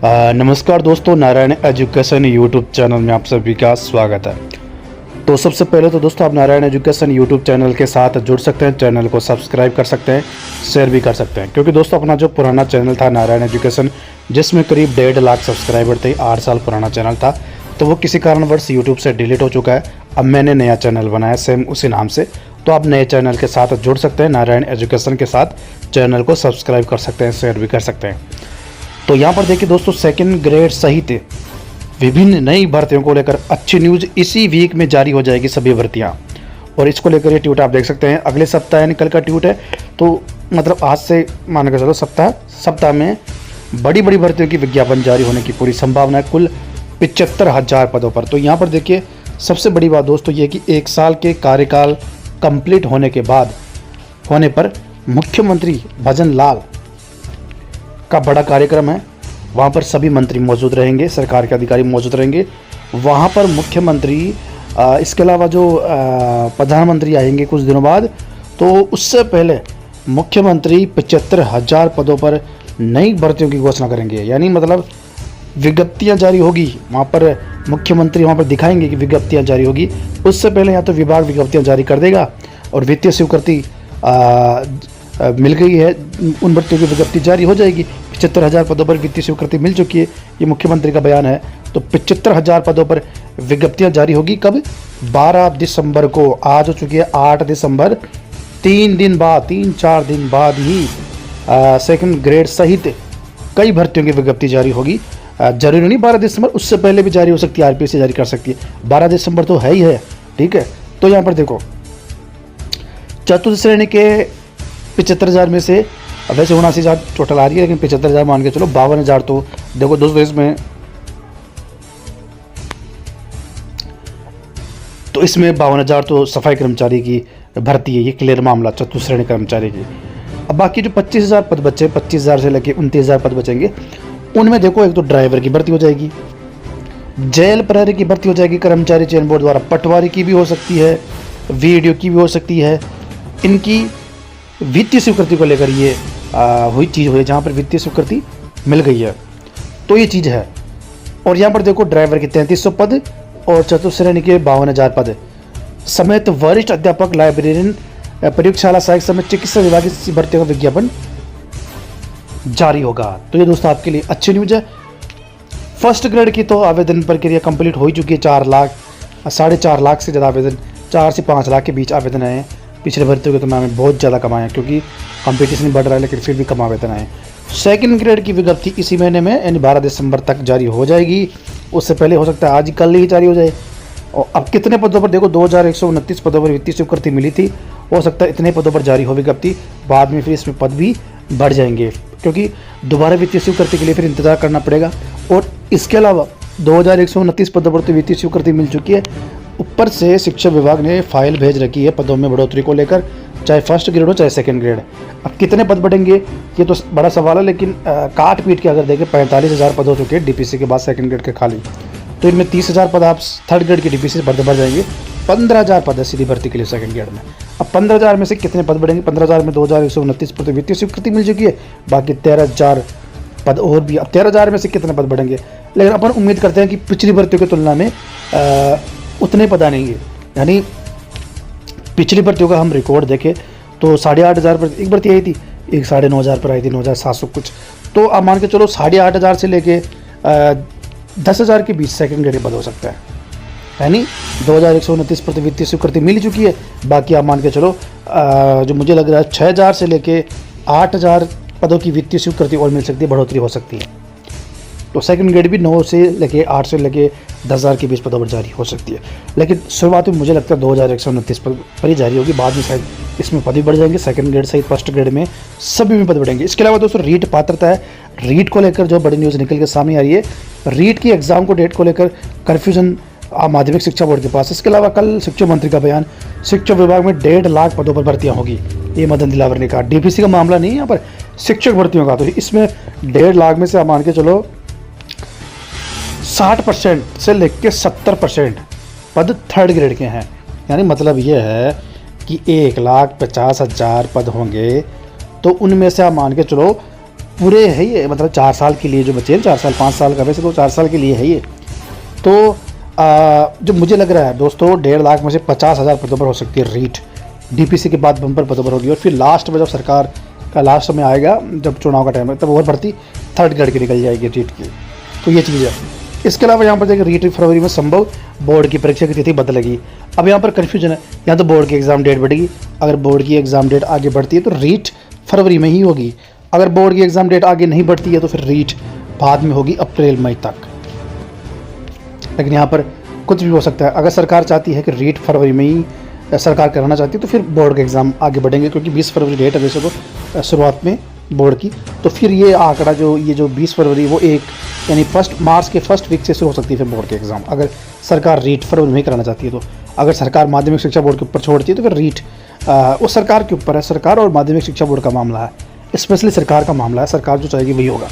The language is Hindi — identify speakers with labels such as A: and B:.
A: नमस्कार दोस्तों, नारायण एजुकेशन यूट्यूब चैनल में आप सभी का स्वागत है। तो सबसे पहले तो दोस्तों, आप नारायण एजुकेशन यूट्यूब चैनल के साथ जुड़ सकते हैं, चैनल को सब्सक्राइब कर सकते हैं, शेयर भी कर सकते हैं। क्योंकि दोस्तों अपना जो पुराना चैनल था नारायण एजुकेशन, जिसमें करीब 1.5 लाख सब्सक्राइबर थे, 8 साल पुराना चैनल था, तो वो किसी कारणवश यूट्यूब से डिलीट हो चुका है। अब मैंने नया चैनल बनाया सेम उसी नाम से, तो आप नए चैनल के साथ जुड़ सकते हैं, नारायण एजुकेशन के साथ चैनल को सब्सक्राइब कर सकते हैं, शेयर भी कर सकते हैं। तो यहाँ पर देखिए दोस्तों, सेकंड ग्रेड सहित विभिन्न नई भर्तियों को लेकर अच्छी न्यूज़ इसी वीक में जारी हो जाएगी सभी भर्तियाँ। और इसको लेकर ये ट्वीट आप देख सकते हैं, अगले सप्ताह यानी कल का ट्वीट है। तो मतलब आज से मान के चलो सप्ताह में बड़ी भर्तियों की विज्ञापन जारी होने की पूरी संभावना है, कुल 75,000 पदों पर। तो यहाँ पर देखिए सबसे बड़ी बात दोस्तों ये कि 1 साल के कार्यकाल कंप्लीट होने पर मुख्यमंत्री भजन लाल का बड़ा कार्यक्रम है। वहाँ पर सभी मंत्री मौजूद रहेंगे, सरकार के अधिकारी मौजूद रहेंगे वहाँ पर। मुख्यमंत्री इसके अलावा जो प्रधानमंत्री आएंगे कुछ दिनों बाद, तो उससे पहले मुख्यमंत्री 75,000 पदों पर नई भर्तियों की घोषणा करेंगे। यानी मतलब विज्ञप्तियाँ जारी होगी वहाँ पर, मुख्यमंत्री वहाँ पर दिखाएंगे कि विज्ञप्तियाँ जारी होगी। उससे पहले या तो विभाग विज्ञप्तियाँ जारी कर देगा और वित्तीय स्वीकृति मिल गई है, उन भर्तियों की विज्ञप्ति जारी हो जाएगी। 75,000 पदों पर वित्तीय स्वीकृति मिल चुकी है, ये मुख्यमंत्री का बयान है। तो 75,000 पदों पर विज्ञप्तियां जारी होगी कब? 12 दिसंबर को। आज हो चुकी है 8 दिसंबर, 3-4 दिन बाद ही सेकंड ग्रेड सहित कई भर्तियों की विज्ञप्ति जारी होगी। जरूरी नहीं 12 दिसंबर, उससे पहले भी जारी हो सकती है, आरपीएससी जारी कर सकती है। 12 दिसंबर तो है ही है, ठीक है। तो यहाँ पर देखो, चतुर्थ श्रेणी के 75,000 में से वैसे 79,000 टोटल आ रही है, लेकिन 75,000 मान के चलो। 52,000 तो देखो दोस्तों इसमें 52,000 तो सफाई कर्मचारी की भर्ती है, ये क्लियर मामला चतुर्थ श्रेणी कर्मचारी की। अब बाकी जो 25,000 पद बचे, 25,000 से लेकर 29,000 पद बचेंगे, उनमें देखो एक तो ड्राइवर की भर्ती हो जाएगी, जेल प्रहरी की भर्ती हो जाएगी कर्मचारी चयन बोर्ड द्वारा, पटवारी की भी हो सकती है, वीडियो की भी हो सकती है। इनकी वित्तीय स्वीकृति को लेकर ये हुई चीज़ हुई, जहाँ पर वित्तीय स्वीकृति मिल गई है, तो ये चीज़ है। और यहाँ पर देखो ड्राइवर के 3300 पद और चतुर्थ श्रेणी के 52,000 पद समेत वरिष्ठ अध्यापक, लाइब्रेरियन, प्रयोगशाला सहायक समेत चिकित्सा विभाग की भर्तियों का विज्ञापन जारी होगा। तो ये दोस्तों आपके लिए अच्छी न्यूज़ है। फर्स्ट ग्रेड की तो आवेदन प्रक्रिया कंप्लीट हो ही चुकी है। 4 लाख से ज़्यादा आवेदन, 4 से 5 लाख के बीच आवेदन आए हैं। पिछले भर्तियों की तुलना में बहुत ज़्यादा कम आए हैं, क्योंकि कंपटीशन बढ़ रहा है, लेकिन फिर भी कम आवेदन आए। सेकंड ग्रेड की विज्ञप्ति इसी महीने में यानी 12 दिसंबर तक जारी हो जाएगी। उससे पहले हो सकता है आज कल ही जारी हो जाए। और अब कितने पदों पर देखो, 2,129 पदों पर वित्तीय स्वीकृति मिली थी, हो सकता है इतने पदों पर जारी हो विज्ञप्ति। बाद में फिर इसमें पद भी बढ़ जाएंगे, क्योंकि दोबारा वित्तीय स्वीकृति के लिए फिर इंतजार करना पड़ेगा। और इसके अलावा 2,129 पदों पर तो वित्तीय स्वीकृति मिल चुकी है, ऊपर से शिक्षा विभाग ने फाइल भेज रखी है पदों में बढ़ोतरी को लेकर, चाहे फर्स्ट ग्रेड हो चाहे सेकंड ग्रेड। अब कितने पद बढ़ेंगे ये तो बड़ा सवाल है, लेकिन काट पीट के अगर देखें 45,000 पद हो चुके हैं डीपीसी के बाद सेकंड ग्रेड के खाली। तो इनमें 30,000 पद आप थर्ड ग्रेड के डीपीसी से बढ़ जाएंगे। 15,000 पद है सीधी भर्ती के लिए सेकंड ग्रेड में। अब 15,000 में से कितने पद बढ़ेंगे? 15,000 में 2,129 पद वित्तीय स्वीकृति मिल चुकी है, बाकी 13,000 पद और भी। अब 13,000 में से कितने पद बढ़ेंगे? लेकिन अपन उम्मीद करते हैं कि पिछली भर्तियों की तुलना में उतने पद आएंगे। यानी पिछली भर्तियों का हम रिकॉर्ड देखें तो 8,500 पर एक भर्ती आई थी, एक 9,500 पर आई थी, 9,700 कुछ। तो आप मान के चलो 8,500 से लेके 10,000 के बीच सेकंड ग्रेड पद हो सकता है। यानी 2,129 पर वित्तीय स्वीकृति मिल चुकी है, बाकी आप मान के चलो जो मुझे लग रहा है 6,000 से लेके 8,000 पदों की वित्तीय स्वीकृति और मिल सकती है, बढ़ोतरी हो सकती है। तो सेकंड ग्रेड भी 9 से लेके 8 से लेके 10,000 के बीच पदों पर जारी हो सकती है। लेकिन शुरुआत में मुझे लगता है 2,129 पर ही जारी होगी, बाद में शायद इसमें पद भी बढ़ जाएंगे। सेकंड ग्रेड सहित फर्स्ट ग्रेड में सभी में पद बढ़ेंगे। इसके अलावा दोस्तों रीट पात्रता है, रीट को लेकर जो बड़ी न्यूज़ निकल के सामने आ रही है। रीट की एग्जाम को डेट को लेकर कन्फ्यूजन माध्यमिक शिक्षा बोर्ड के पास। इसके अलावा कल शिक्षा मंत्री का बयान, शिक्षा विभाग में 1.5 लाख पदों पर भर्तियाँ होगी, ये मदन दिलावर ने कहा। डीपीसी का मामला नहीं है यहाँ पर, शिक्षक भर्तियों का। तो इसमें 1.5 लाख में से आप मान के चलो 60% से लेकर 70% पद थर्ड ग्रेड के हैं। यानी मतलब ये है कि 1,50,000 पद होंगे, तो उनमें से आप मान के चलो पूरे है ये, मतलब 4 साल के लिए जो बचे हैं, 4 साल 5 साल का, वैसे तो 4 साल के लिए है ये। तो जो मुझे लग रहा है दोस्तों, 1.5 लाख में से 50,000 पदों पर हो सकती है रीट, डीपीसी के बाद बम्पर पदों पर होगी, और फिर लास्ट में जब सरकार का लास्ट समय आएगा, जब चुनाव का टाइम है, तब और भर्ती 3rd ग्रेड की निकल जाएगी रीट की। तो ये चीज़ है। इसके अलावा यहाँ पर देखिए रीट फरवरी में संभव, बोर्ड की परीक्षा की तिथि बदलेगी। अब यहाँ पर कन्फ्यूजन है, या तो बोर्ड की एग्ज़ाम डेट बढ़ेगी, अगर बोर्ड की एग्ज़ाम डेट आगे बढ़ती है तो रीट फरवरी में ही होगी, अगर बोर्ड की एग्ज़ाम डेट आगे नहीं बढ़ती है तो फिर रीट बाद में होगी अप्रैल मई तक। लेकिन यहाँ पर कुछ भी हो सकता है। अगर सरकार चाहती है कि रीट फरवरी में ही सरकार कराना चाहती है तो फिर बोर्ड के एग्ज़ाम आगे बढ़ेंगे, क्योंकि 20 फरवरी डेट है वैसे तो शुरुआत में बोर्ड की। तो फिर ये आंकड़ा जो 20 फरवरी वो एक यानी 1 मार्च के फर्स्ट वीक से शुरू हो सकती है फिर बोर्ड के एग्ज़ाम, अगर सरकार रीट फरवरी में ही कराना चाहती है तो। अगर सरकार माध्यमिक शिक्षा बोर्ड के ऊपर छोड़ती है तो फिर रीट वो सरकार के ऊपर है, सरकार और माध्यमिक शिक्षा बोर्ड का मामला है, स्पेशली सरकार का मामला है, सरकार जो चाहेगी वही होगा।